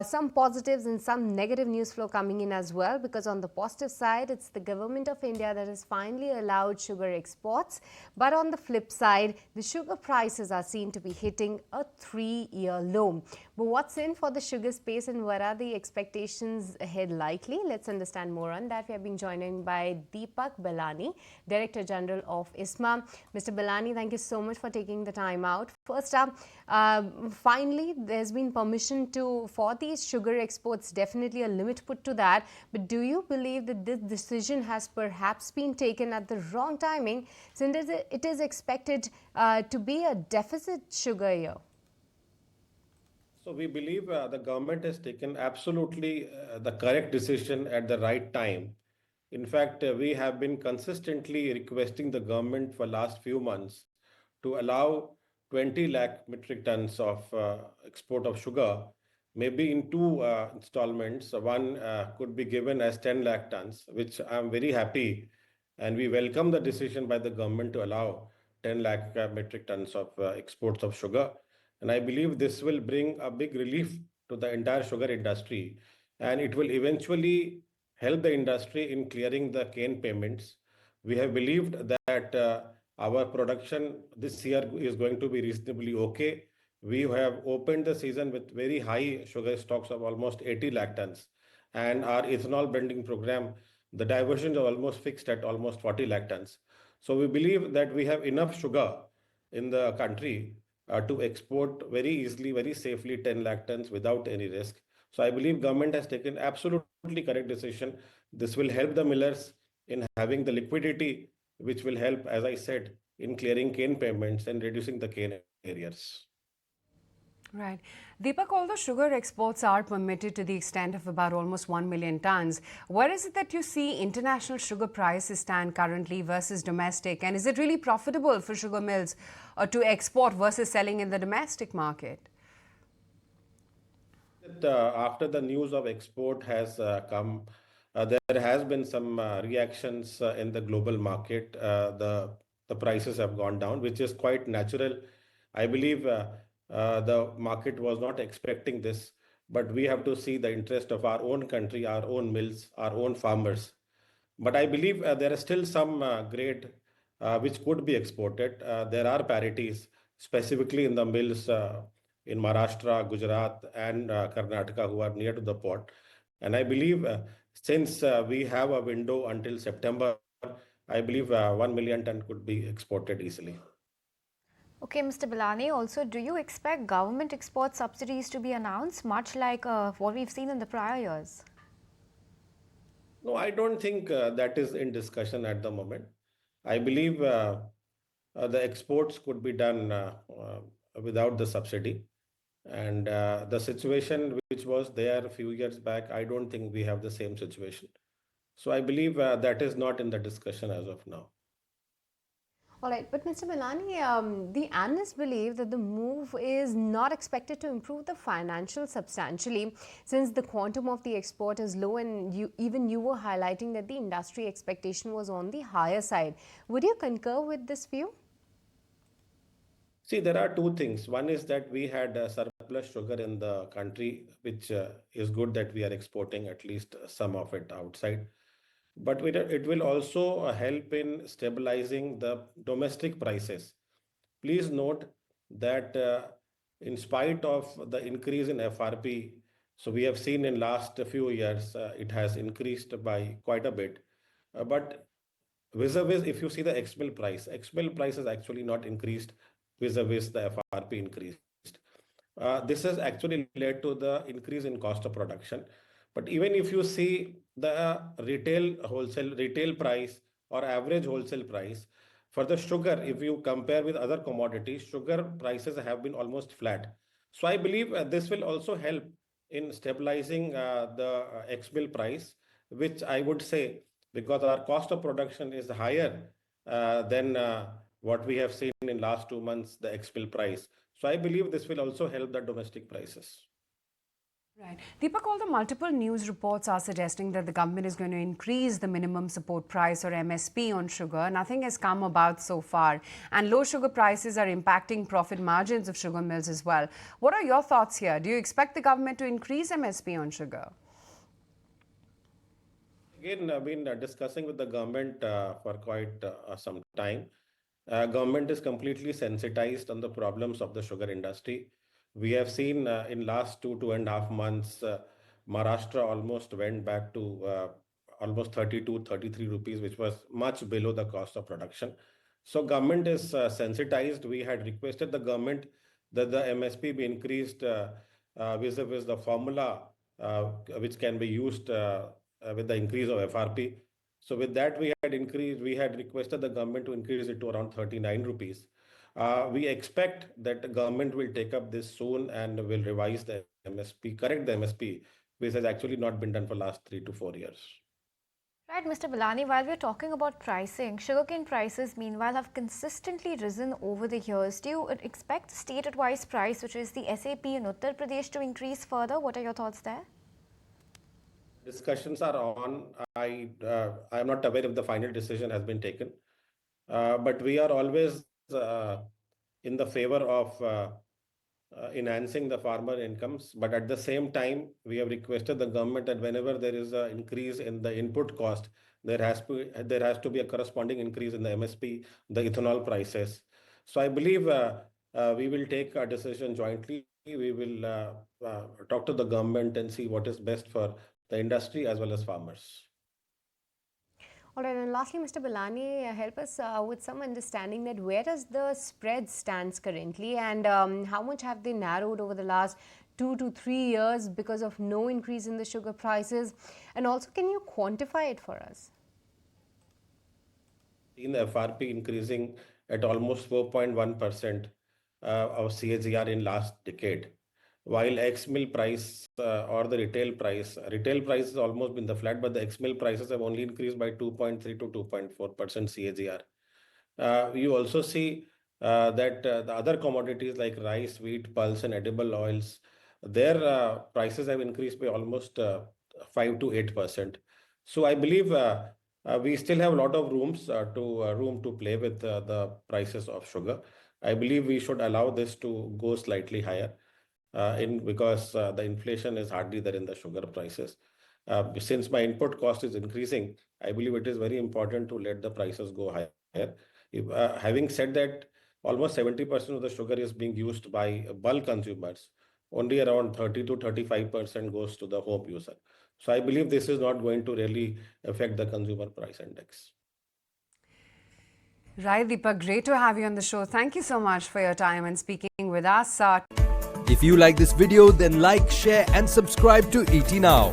Some positives and some negative news flow coming in as well, because on the positive side, it's the government of India that has finally allowed sugar exports. But on the flip side, the sugar prices are seen to be hitting a 3-year low. But what's in for the sugar space and what are the expectations ahead likely? Let's understand more on that. We are being joined by Deepak Ballani, Director General of ISMA. Mr. Ballani, thank you so much for taking the time out. First up, finally, there's been permission for these sugar exports, definitely a limit put to that. But do you believe that this decision has perhaps been taken at the wrong timing, since it is expected to be a deficit sugar year? So we believe the government has taken absolutely the correct decision at the right time. In fact, we have been consistently requesting the government for last few months to allow 20 lakh metric tons of export of sugar, maybe in two installments. One could be given as 10 lakh tons, which I'm very happy, and we welcome the decision by the government to allow 10 lakh metric tons of exports of sugar. And I believe this will bring a big relief to the entire sugar industry, and it will eventually help the industry in clearing the cane payments. We have believed that our production this year is going to be reasonably okay. We have opened the season with very high sugar stocks of almost 80 lakh tons. And our ethanol blending program, the diversions are almost fixed at almost 40 lakh tons. So we believe that we have enough sugar in the country to export very easily, very safely 10 lakh tons without any risk. So I believe government has taken absolutely correct decision. This will help the millers in having the liquidity, which will help, as I said, in clearing cane payments and reducing the cane arrears. Right. Deepak, although sugar exports are permitted to the extent of about almost 1 million tons, where is it that you see international sugar prices stand currently versus domestic? And is it really profitable for sugar mills to export versus selling in the domestic market? After the news of export has come, there has been some reactions in the global market. The prices have gone down, which is quite natural. I believe the market was not expecting this, but we have to see the interest of our own country, our own mills, our own farmers. But I believe there is still some grade which could be exported. There are parities, specifically in the mills in Maharashtra, Gujarat, and Karnataka, who are near to the port. And I believe since we have a window until September, I believe 1 million ton could be exported easily. Okay, Mr. Ballani, also, do you expect government export subsidies to be announced, much like what we've seen in the prior years? No, I don't think that is in discussion at the moment. I believe the exports could be done without the subsidy. And the situation which was there a few years back, I don't think we have the same situation. So I believe that is not in the discussion as of now. All right, but Mr. Bellani, the analysts believe that the move is not expected to improve the financials substantially, since the quantum of the export is low, and even you were highlighting that the industry expectation was on the higher side. Would you concur with this view? See, there are two things. One is that we had surplus sugar in the country, which is good that we are exporting at least some of it outside. But it will also help in stabilizing the domestic prices. Please note that in spite of the increase in FRP, so we have seen in last few years it has increased by quite a bit. But vis-a-vis, if you see the ex-mill price has actually not increased vis-a-vis the FRP increased. This has actually led to the increase in cost of production. But even if you see the retail price or average wholesale price for the sugar, if you compare with other commodities, sugar prices have been almost flat. So I believe this will also help in stabilizing the ex-mill price, which I would say, because our cost of production is higher than what we have seen in last 2 months, the ex-mill price. So I believe this will also help the domestic prices. Right. Deepak, all the multiple news reports are suggesting that the government is going to increase the minimum support price or MSP on sugar. Nothing has come about so far. And low sugar prices are impacting profit margins of sugar mills as well. What are your thoughts here? Do you expect the government to increase MSP on sugar? Again, I've been discussing with the government for quite some time. Government is completely sensitized on the problems of the sugar industry. We have seen in last 2.5 months, Maharashtra almost went back to almost 32, 33 rupees, which was much below the cost of production. So government is sensitized. We had requested the government that the MSP be increased vis-a-vis the formula which can be used with the increase of FRP. So with that, we had requested the government to increase it to around 39 rupees. We expect that the government will take up this soon and will revise the MSP, correct the MSP, which has actually not been done for last 3 to 4 years. Right, Mr. Ballani, while we're talking about pricing, sugarcane prices meanwhile have consistently risen over the years. Do you expect state-wise price, which is the SAP in Uttar Pradesh, to increase further? What are your thoughts there? Discussions are on. I am not aware if the final decision has been taken, but we are always in the favor of enhancing the farmer incomes. But at the same time, we have requested the government that whenever there is an increase in the input cost, there has to be a corresponding increase in the MSP, the ethanol prices. So I believe we will take a decision jointly. We will talk to the government and see what is best for the industry as well as farmers. All right, and lastly, Mr. Ballani, help us with some understanding that where does the spread stands currently, and how much have they narrowed over the last 2 to 3 years because of no increase in the sugar prices? And also, can you quantify it for us? In the FRP increasing at almost 4.1% of CAGR in last decade, while ex-mill price or the retail price has almost been the flat, but the ex-mill prices have only increased by 2.3 to 2.4% CAGR. You also see that the other commodities like rice, wheat, pulse, and edible oils, their prices have increased by almost 5 to 8%. So I believe we still have a lot of room to play with the prices of sugar. I believe we should allow this to go slightly higher because the inflation is hardly there in the sugar prices. Since my input cost is increasing, I believe it is very important to let the prices go higher. Having said that, almost 70% of the sugar is being used by bulk consumers. Only around 30 to 35% goes to the home user. So I believe this is not going to really affect the consumer price index. Right, Deepak, great to have you on the show. Thank you so much for your time and speaking with us. If you like this video, then like, share and subscribe to ET Now.